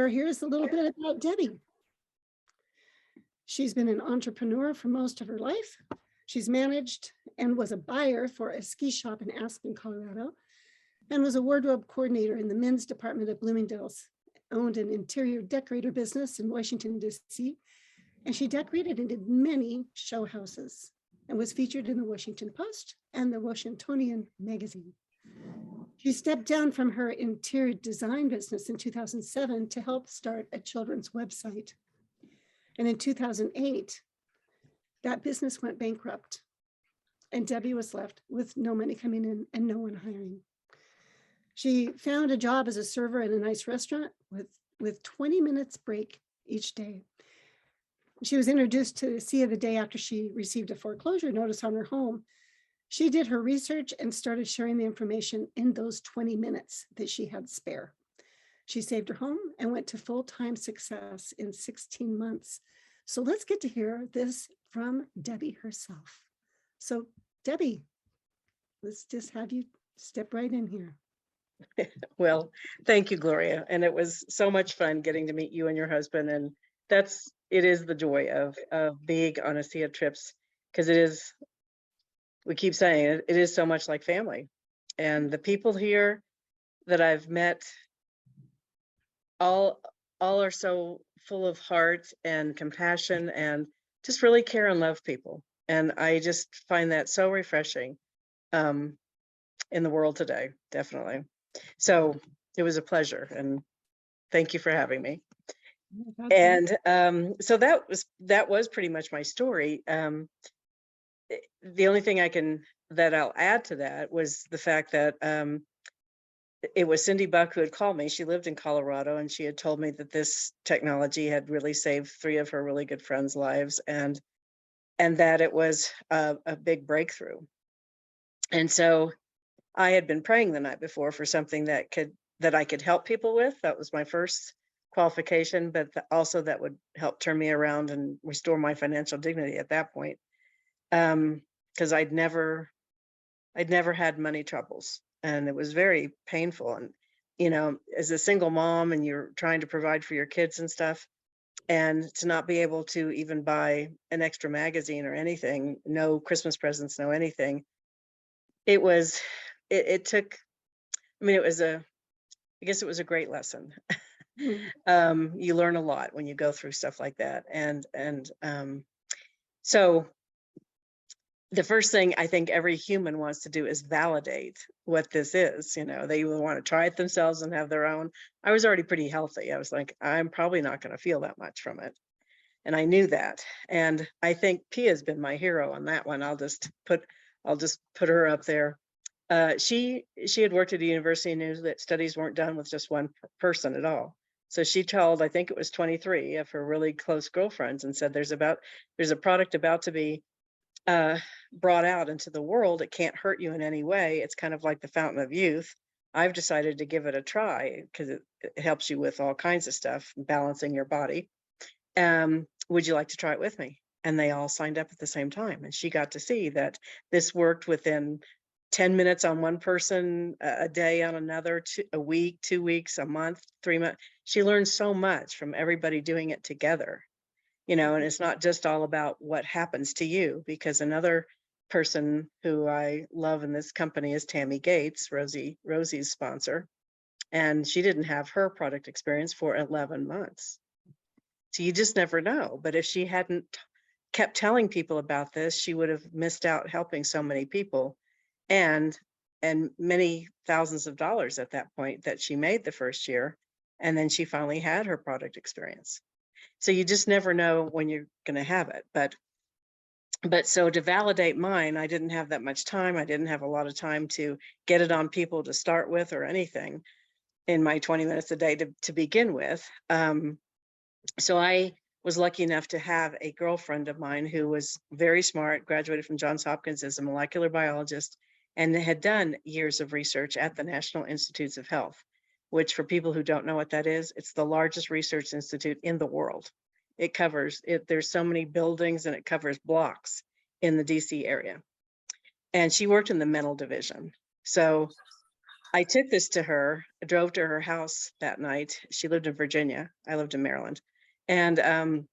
here's a little bit about Debbie. She's been an entrepreneur for most of her life. She's managed and was a buyer for a ski shop in Aspen, Colorado, and was a wardrobe coordinator in the men's department of Bloomingdale's, owned an interior decorator business in Washington, D.C., and she decorated and did many show houses and was featured in the Washington Post and the Washingtonian magazine. She stepped down from her interior design business in 2007 to help start a children's website. And in 2008, that business went bankrupt, and Debbie was left with no money coming in and no one hiring. She found a job as a server in a nice restaurant with 20 minutes break each day. She was introduced to ASEA the day after she received a foreclosure notice on her home. She did her research and started sharing the information in those 20 minutes that she had spare. She saved her home and went to full-time success in 16 months. So let's get to hear this from Debbie herself. So Debbie, let's just have you step right in here. Well, thank you, Gloria. And it was so much fun getting to meet you and your husband. And it is the joy of being on ASEA trips, because it is, we keep saying it is so much like family. And the people here that I've met all are so full of heart and compassion and just really care and love people. And I just find that so refreshing in the world today, definitely. So it was a pleasure, and thank you for having me. And so that was pretty much my story. The only thing that I'll add to that was the fact that it was Cindy Buck who had called me. She lived in Colorado, and she had told me that this technology had really saved 3 of her really good friends' lives, and that it was a big breakthrough. And so I had been praying the night before for something that I could help people with. That was my first qualification, but also that would help turn me around and restore my financial dignity at that point. Because I'd never had money troubles, and it was very painful. And, you know, as a single mom and you're trying to provide for your kids and stuff, and to not be able to even buy an extra magazine or anything, no Christmas presents, no anything. It took, I mean, I guess it was a great lesson. You learn a lot when you go through stuff like that. And so the first thing I think every human wants to do is validate what this is. You know, they want to try it themselves and have their own. I was already pretty healthy. I was like, I'm probably not going to feel that much from it. And I knew that. And I think Pia's been my hero on that one. I'll just put her up there. She had worked at a university and knew that studies weren't done with just one person at all. So she told, I think it was 23 of her really close girlfriends, and said, there's a product about to be brought out into the world. It can't hurt you in any way. It's kind of like the fountain of youth. I've decided to give it a try because it helps you with all kinds of stuff, balancing your body. Would you like to try it with me? And they all signed up at the same time. And she got to see that this worked within 10 minutes on one person, a day on another, a week, 2 weeks, a month, 3 months. She learned so much from everybody doing it together, you know, and it's not just all about what happens to you, because another person who I love in this company is Tammy Gates, Rosie's sponsor. And she didn't have her product experience for 11 months. So you just never know. But if she hadn't kept telling people about this, she would have missed out helping so many people. And many thousands of dollars at that point that she made the first year. And then she finally had her product experience. So you just never know when you're going to have it. But so to validate mine, I didn't have that much time. I didn't have a lot of time to get it on people to start with or anything in my 20 minutes a day to begin with. So I was lucky enough to have a girlfriend of mine who was very smart, graduated from Johns Hopkins as a molecular biologist, and had done years of research at the National Institutes of Health, which, for people who don't know what that is, it's the largest research institute in the world. It covers it. There's so many buildings, and it covers blocks in the DC area. And she worked in the mental division. So I took this to her, drove to her house that night. She lived in Virginia. I lived in Maryland. And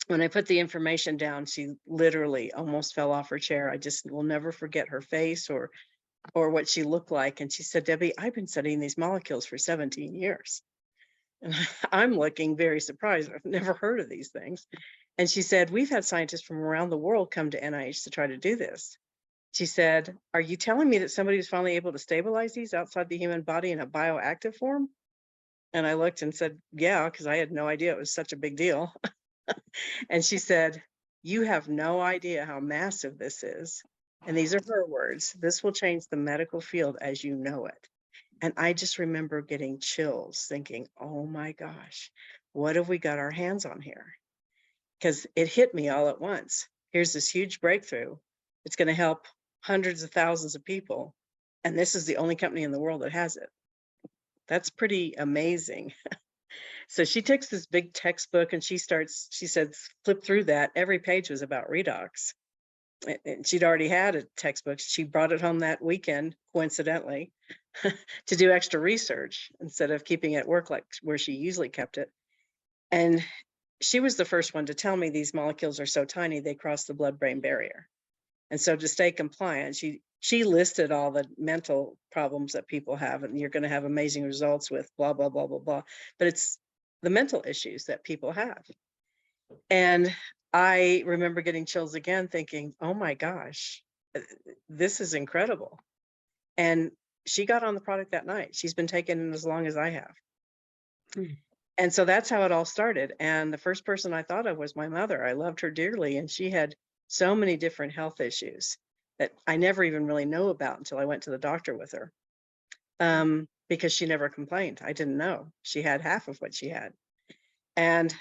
when I put the information down, she literally almost fell off her chair. I just will never forget her face or what she looked like. And she said, Debbie, I've been studying these molecules for 17 years. And I'm looking very surprised. I've never heard of these things. And she said, we've had scientists from around the world come to NIH to try to do this. She said, are you telling me that somebody was finally able to stabilize these outside the human body in a bioactive form? And I looked and said, yeah, because I had no idea it was such a big deal. And she said, you have no idea how massive this is. And these are her words. This will change the medical field as you know it. And I just remember getting chills thinking, oh my gosh, what have we got our hands on here? Because it hit me all at once. Here's this huge breakthrough. It's going to help hundreds of thousands of people. And this is the only company in the world that has it. That's pretty amazing. So she takes this big textbook and she said, flip through that. Every page was about redox. And she'd already had a textbook. She brought it home that weekend, coincidentally, to do extra research instead of keeping it at work like where she usually kept it. And she was the first one to tell me these molecules are so tiny, they cross the blood-brain barrier. And so to stay compliant, she listed all the mental problems that people have, and you're going to have amazing results with blah, blah, blah, blah, blah. But it's the mental issues that people have. And I remember getting chills again thinking, oh my gosh, this is incredible. And she got on the product that night. She's been taking it as long as I have. And so that's how it all started. And the first person I thought of was my mother. I loved her dearly. And she had so many different health issues that I never even really knew about until I went to the doctor with her. Because she never complained. I didn't know. She had half of what she had. And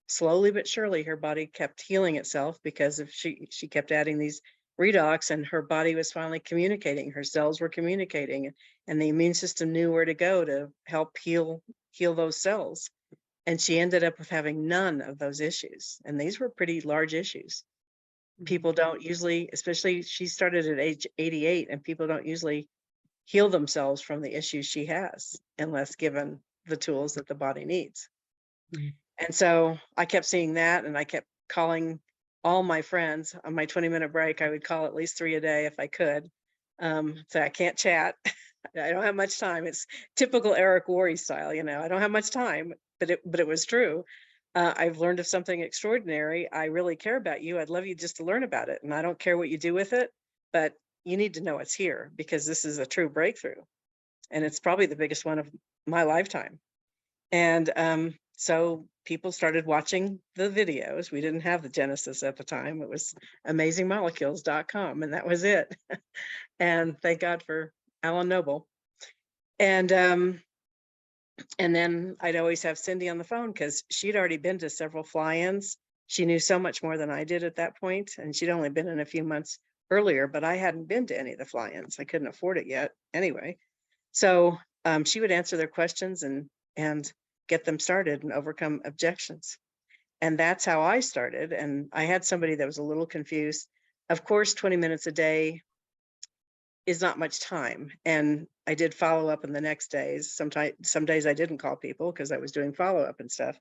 slowly but surely, her body kept healing itself because of she kept adding these redox, and her body was finally communicating. Her cells were communicating, and the immune system knew where to go to help heal those cells. And she ended up with having none of those issues. And these were pretty large issues. People don't usually, especially she started at age 88, and people don't usually heal themselves from the issues she has unless given the tools that the body needs. And so I kept seeing that, and I kept calling all my friends on my 20-minute break. I would call at least 3 a day if I could. So I can't chat. I don't have much time. It's typical Eric Worre style, I don't have much time, but it was true. I've learned of something extraordinary. I really care about you. I'd love you just to learn about it. And I don't care what you do with it, but you need to know it's here because this is a true breakthrough. And it's probably the biggest one of my lifetime. And so people started watching the videos. We didn't have the Genesis at the time. It was amazingmolecules.com, and that was it. And thank God for Alan Noble. And then I'd always have Cindy on the phone because she'd already been to several fly-ins. She knew so much more than I did at that point, and she'd only been in a few months earlier, but I hadn't been to any of the fly-ins. I couldn't afford it yet anyway. So she would answer their questions and get them started and overcome objections. And that's how I started. And I had somebody that was a little confused. Of course, 20 minutes a day is not much time. And I did follow up in the next days. Some days I didn't call people because I was doing follow up and stuff.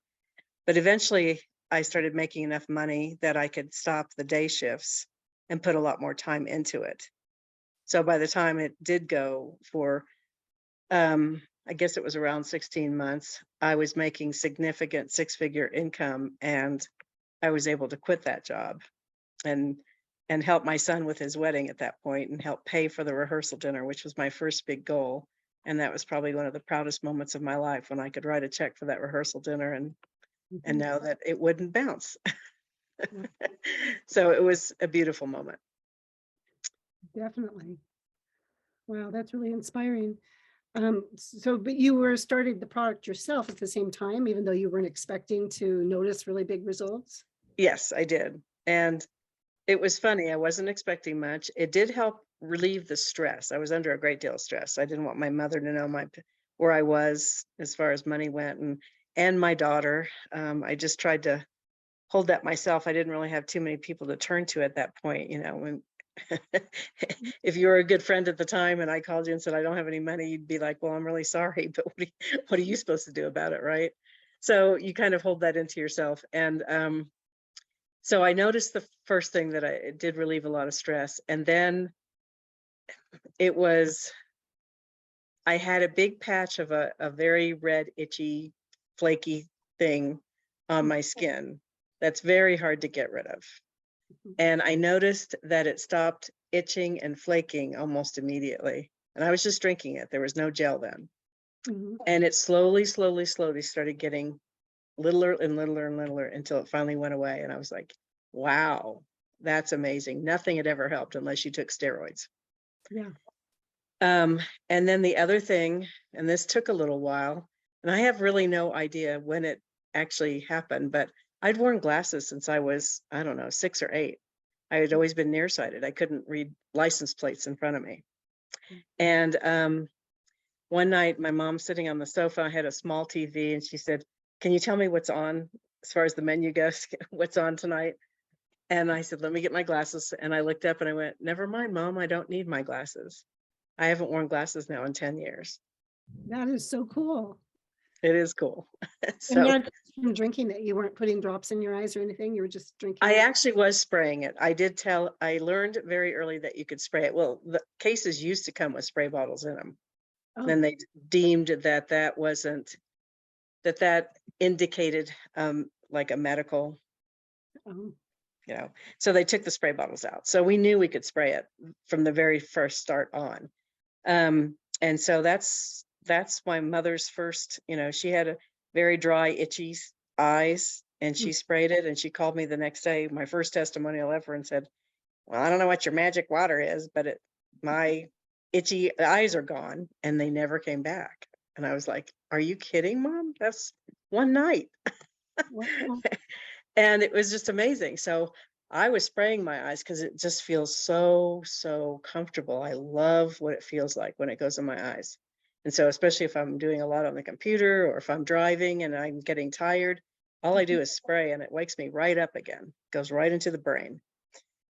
But eventually I started making enough money that I could stop the day shifts and put a lot more time into it. So by the time it did go for, I guess it was around 16 months, I was making significant 6-figure income, and I was able to quit that job and help my son with his wedding at that point and help pay for the rehearsal dinner, which was my first big goal. And that was probably one of the proudest moments of my life when I could write a check for that rehearsal dinner and know that it wouldn't bounce. So it was a beautiful moment. Definitely. Wow, that's really inspiring. But you were starting the product yourself at the same time, even though you weren't expecting to notice really big results? Yes, I did. And it was funny. I wasn't expecting much. It did help relieve the stress. I was under a great deal of stress. I didn't want my mother to know where I was as far as money went, and my daughter. I just tried to hold that myself. I didn't really have too many people to turn to at that point. When if you were a good friend at the time and I called you and said, I don't have any money, you'd be like, well, I'm really sorry, but what are you supposed to do about it, right? So you kind of hold that into yourself. And so I noticed the first thing that it did relieve a lot of stress. And then it was, I had a big patch of a very red, itchy, flaky thing on my skin that's very hard to get rid of. And I noticed that it stopped itching and flaking almost immediately. And I was just drinking it. There was no gel then. Mhm. And it slowly started getting littler and littler and littler until it finally went away. And I was like, wow, that's amazing. Nothing had ever helped unless you took steroids. Yeah. And then the other thing, and this took a little while, and I have really no idea when it actually happened, but I'd worn glasses since I was, I don't know, 6 or 8. I had always been nearsighted. I couldn't read license plates in front of me. And one night, my mom's sitting on the sofa. I had a small TV, and she said, can you tell me what's on as far as the menu goes? What's on tonight? And I said, let me get my glasses. And I looked up and I went, never mind, Mom, I don't need my glasses. I haven't worn glasses now in 10 years. That is so cool. It is cool. And So not just from drinking it, you weren't putting drops in your eyes or anything, you were just drinking I it? actually was spraying it. I learned very early that you could spray it. Well, the cases used to come with spray bottles in them. Oh, Then they deemed that wasn't, that indicated like a medical, oh, so they took the spray bottles out. So we knew we could spray it from the very first start on. And so that's my mother's first, she had a very dry, itchy eyes, and she sprayed it, and she called me the next day, my first testimonial ever, and said, well, I don't know what your magic water is, but my itchy eyes are gone, and they never came back. And I was like, are you kidding, Mom? That's one night. wow. And it was just amazing. So I was spraying my eyes because it just feels so comfortable. I love what it feels like when it goes in my eyes. And so, especially if I'm doing a lot on the computer or if I'm driving and I'm getting tired, all I do is spray and it wakes me right up again, goes right into the brain.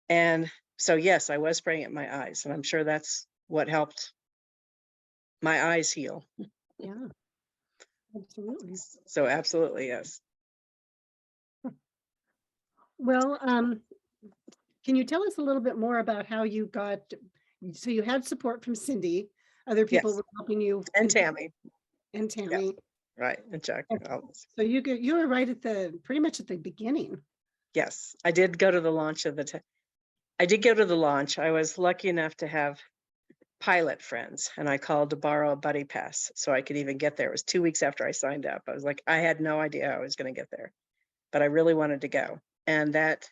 And so, yes, I was spraying it in my eyes, and I'm sure that's what helped my eyes heal. Yeah, absolutely. So, absolutely, yes. Well, can you tell us a little bit more about how you got, so you had support from Cindy, other people Yes. were helping you, And Tammy. and Yeah, Tammy. right. And Chuck. Okay. All this. So you were right at pretty much at the beginning. Yes, I did go to the launch of I did go to the launch. I was lucky enough to have pilot friends, and I called to borrow a buddy pass so I could even get there. It was 2 weeks after I signed up. I was like, I had no idea how I was going to get there, but I really wanted to go. And that,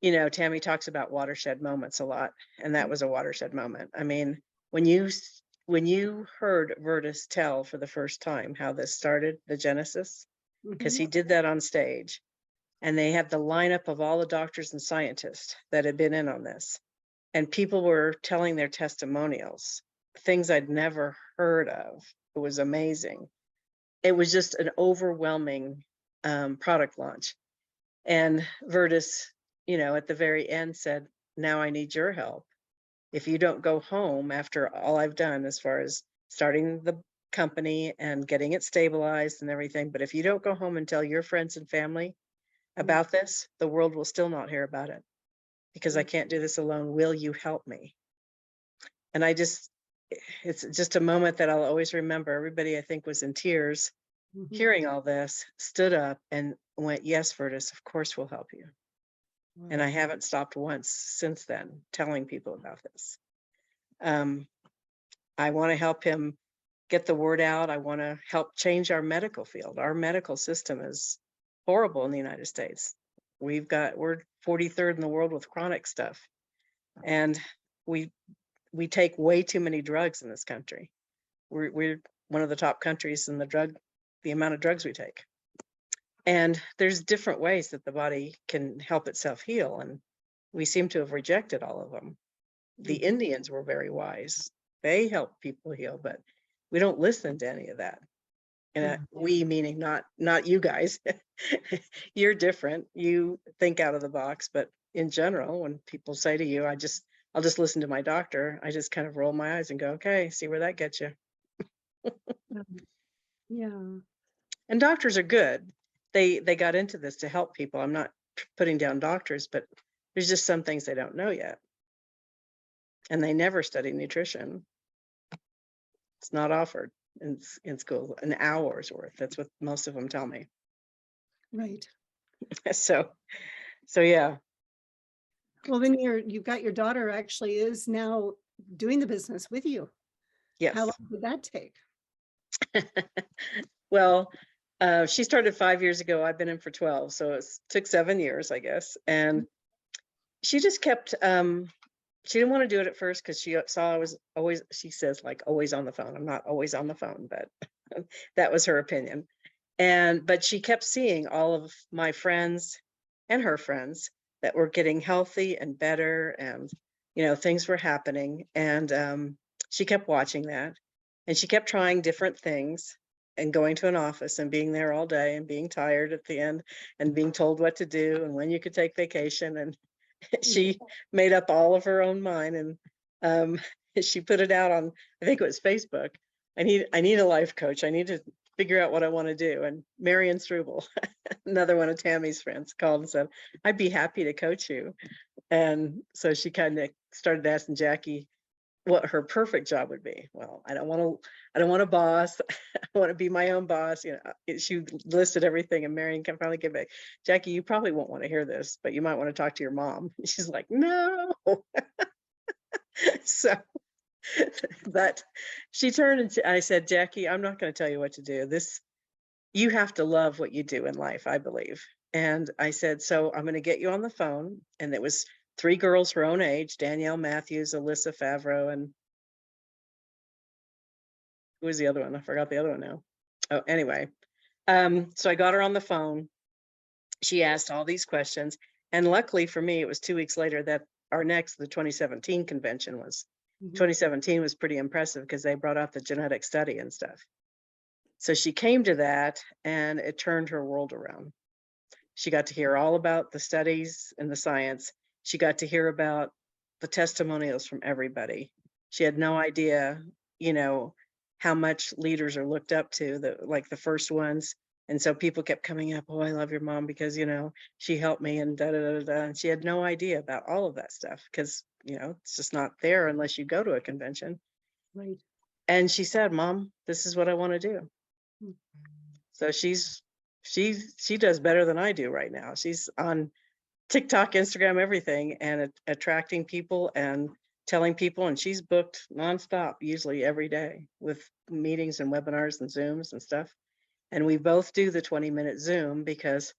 Tammy talks about watershed moments a lot, and that was a watershed moment. I mean, when you heard Vertus tell for the first time how this started, the genesis, because he did that on stage, and they had the lineup of all the doctors and scientists that had been in on this, and people were telling their testimonials, things I'd never heard of. It was amazing. It was just an overwhelming product launch. And Vertus, at the very end said, now I need your help. If you don't go home after all I've done as far as starting the company and getting it stabilized and everything, but if you don't go home and tell your friends and family about this, the world will still not hear about it, because I can't do this alone. Will you help me? And it's just a moment that I'll always remember. Everybody, I think, was in tears hearing all this, stood up and went, yes, Vertus, of course we'll help you. And I haven't stopped once since then telling people about this. I want to help him get the word out. I want to help change our medical field. Our medical system is horrible in the United States. We're 43rd in the world with chronic stuff. And we take way too many drugs in this country. We're one of the top countries in the amount of drugs we take. And there's different ways that the body can help itself heal. And we seem to have rejected all of them. The Indians were very wise. They help people heal, but we don't listen to any of that. And we meaning not you guys. You're different. You think out of the box, but in general, when people say to you, I'll just listen to my doctor. I just kind of roll my eyes and go, okay, see where that gets you. Yeah. And doctors are good. They got into this to help people. I'm not putting down doctors, but there's just some things they don't know yet. And they never study nutrition. It's not offered in school, an hour's worth. That's what most of them tell me. Right. So yeah. Well, then you've got your daughter actually is now doing the business with you. Yes. How long did that take? Well, she started 5 years ago. I've been in for 12, so it took 7 years, I guess. And she just kept. She didn't want to do it at first because she saw I was always. She says like always on the phone. I'm not always on the phone, but that was her opinion. But she kept seeing all of my friends and her friends that were getting healthy and better, and things were happening. And she kept watching that, and she kept trying different things and going to an office and being there all day and being tired at the end and being told what to do and when you could take vacation. And she made up all of her own mind, and she put it out on, I think it was Facebook. I need a life coach. I need to figure out what I want to do. And Marion Struble, another one of Tammy's friends, called and said, I'd be happy to coach you. And so she kind of started asking Jackie what her perfect job would be. Well, I don't want a boss. I want to be my own boss. She listed everything, and Marion can finally get back. Jackie, you probably won't want to hear this, but you might want to talk to your mom. She's like, no. So, but she turned and I said, Jackie, I'm not going to tell you what to do. You have to love what you do in life, I believe. And I said, so I'm going to get you on the phone. And it was 3 girls her own age, Danielle Matthews, Alyssa Favreau, and who was the other one? I forgot the other one now. Oh, anyway. So I got her on the phone. She asked all these questions. And luckily for me, it was 2 weeks later that the 2017 convention was. 2017 was pretty impressive because they brought out the genetic study and stuff. So she came to that, and it turned her world around. She got to hear all about the studies and the science. She got to hear about the testimonials from everybody. She had no idea, how much leaders are looked up to, like the first ones. And so people kept coming up, oh, I love your mom because, she helped me and da, da, da, da. And she had no idea about all of that stuff because, it's just not there unless you go to a convention. Right. And she said, Mom, this is what I want to do. So she does better than I do right now. She's on TikTok, Instagram, everything, and attracting people and telling people, and she's booked nonstop, usually every day, with meetings and webinars and Zooms and stuff. And we both do the 20-minute Zoom because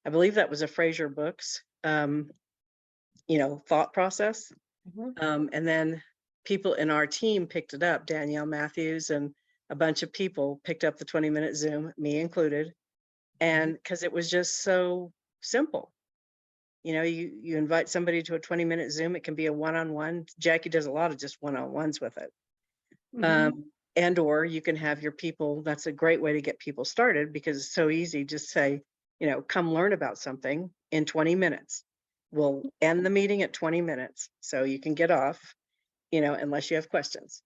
I believe that was a Fraser Books, thought process. And then people in our team picked it up. Danielle Matthews and a bunch of people picked up the 20-minute Zoom, me included. And because it was just so simple. You invite somebody to a 20-minute Zoom. It can be a one-on-one. Jackie does a lot of just one-on-ones with it. And or you can have your people. That's a great way to get people started because it's so easy. Just say, come learn about something in 20 minutes. We'll end the meeting at 20 minutes. So you can get off, unless you have questions.